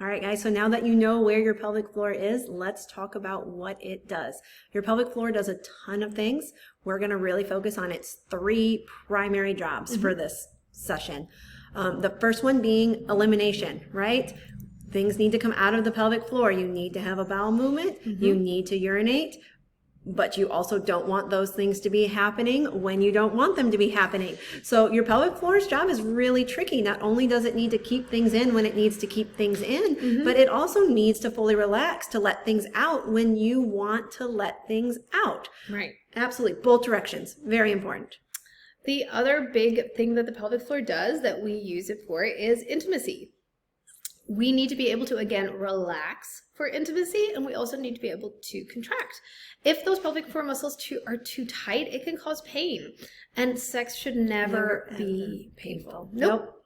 All right, guys, so now that you know where your pelvic floor is, let's talk about what it does. Your pelvic floor does a ton of things. We're going to really focus on its 3 primary jobs for this session. The first one being elimination, right? Things need to come out of the pelvic floor. You need to have a bowel movement. You need to urinate. But you also don't want those things to be happening when you don't want them to be happening. So your pelvic floor's job is really tricky. Not only does it need to keep things in when it needs to keep things in, but it also needs to fully relax to let things out when you want to let things out. Right. Absolutely. Both directions. Very important. The other big thing that the pelvic floor does that we use it for is intimacy. We need to be able to, again, relax for intimacy, and we also need to be able to contract. If those pelvic floor muscles are too tight, it can cause pain, and sex should never be painful. Nope.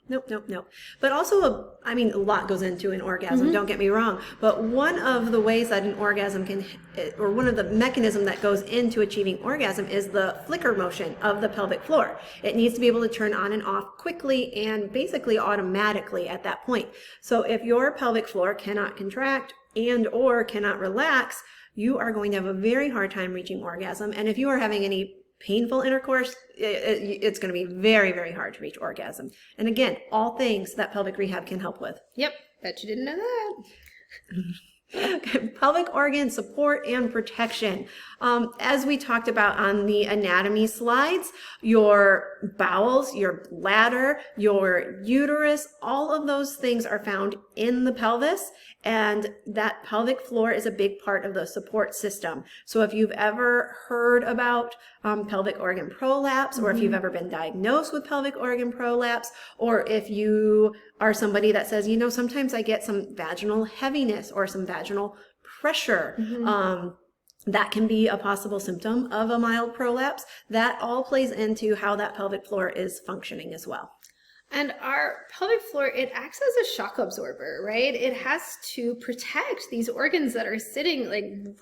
But also, a lot goes into an orgasm, don't get me wrong. But one of the ways that an orgasm or one of the mechanism that goes into achieving orgasm is the flicker motion of the pelvic floor. It needs to be able to turn on and off quickly and basically automatically at that point. So if your pelvic floor cannot contract and or cannot relax, you are going to have a very hard time reaching orgasm. And if you are having any painful intercourse, it's going to be very, very hard to reach orgasm. And again, all things that pelvic rehab can help with. Yep, bet you didn't know that. Okay, pelvic organ support and protection. As we talked about on the anatomy slides, your bowels, your bladder, your uterus, all of those things are found in the pelvis, and that pelvic floor is a big part of the support system. So if you've ever heard about pelvic organ prolapse, or if you've ever been diagnosed with pelvic organ prolapse, or if you are somebody that says, sometimes I get some vaginal heaviness or some vaginal pressure, that can be a possible symptom of a mild prolapse. That all plays into how that pelvic floor is functioning as well. And our pelvic floor, it acts as a shock absorber, right? It has to protect these organs that are sitting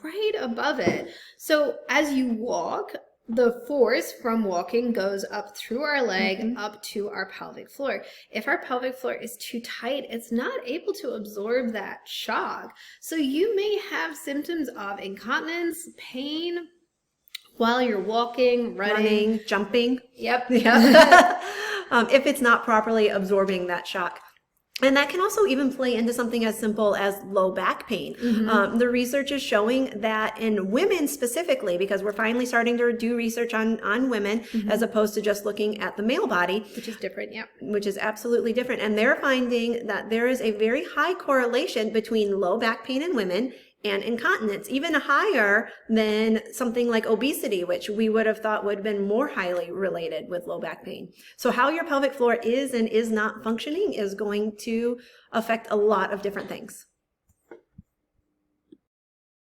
right above it. So as you walk, the force from walking goes up through our leg up to our pelvic floor. If our pelvic floor is too tight, it's not able to absorb that shock. So you may have symptoms of incontinence, pain while you're walking, running, jumping. Yep. If it's not properly absorbing that shock. And that can also even play into something as simple as low back pain. The research is showing that in women specifically, because we're finally starting to do research on women as opposed to just looking at the male body. Which is different, yeah. Which is absolutely different. And they're finding that there is a very high correlation between low back pain in women and incontinence, even higher than something like obesity, which we would have thought would have been more highly related with low back pain. So how your pelvic floor is and is not functioning is going to affect a lot of different things.